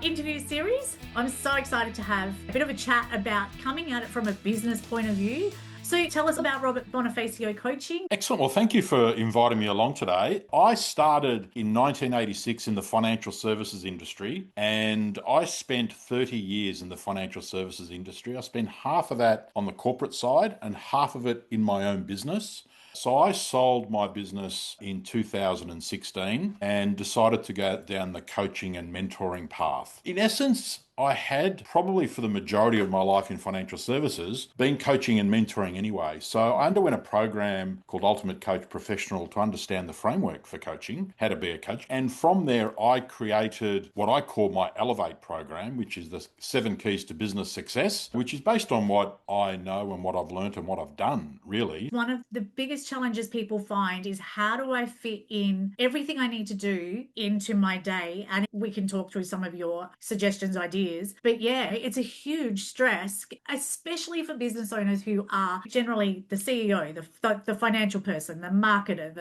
interview series. I'm so excited to have a bit of a chat about coming at it from a business point of view. So tell us about Robert Bonifacio coaching. Excellent. Well, thank you for inviting me along today. I started in 1986 in the financial services industry, and I spent 30 years in the financial services industry. I spent half of that on the corporate side and half of it in my own business. So I sold my business in 2016 and decided to go down the coaching and mentoring path. In essence, I had probably for the majority of my life in financial services been coaching and mentoring anyway. So I underwent a program called Ultimate Coach Professional to understand the framework for coaching, how to be a coach. And from there, I created what I call my Elevate program, which is the 7 keys to business success, which is based on what I know and what I've learned and what I've done, really. One of the biggest challenges people find is how do I fit in everything I need to do into my day? And we can talk through some of your suggestions, ideas. But yeah, it's a huge stress, especially for business owners who are generally the CEO, the financial person, the marketer,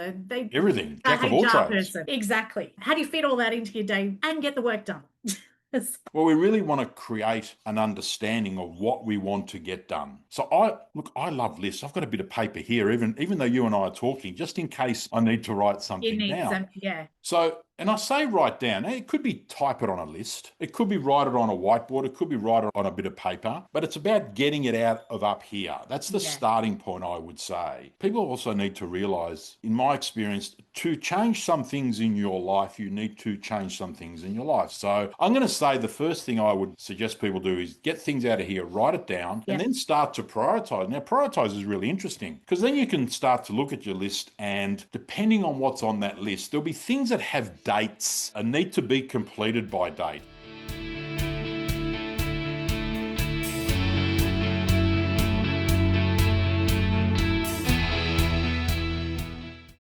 Everything, the jack of all HR trades. person. Exactly. How do you fit all that into your day and get the work done? Well, we really want to create an understanding of what we want to get done. So I love lists. I've got a bit of paper here, even though you and I are talking, just in case I need to write something down. Yeah. So, and I say write down. It could be type it on a list. It could be write it on a whiteboard. It could be write it on a bit of paper. But it's about getting it out of up here. That's the starting point, I would say. People also need to realize, in my experience, to change some things in your life, you need to change some things in your life. So I'm going to say the first thing I would suggest people do is get things out of here, write it down, and then start to prioritize. Now, prioritize is really interesting because then you can start to look at your list, and depending on what's on that list, there'll be things that have dates and need to be completed by date.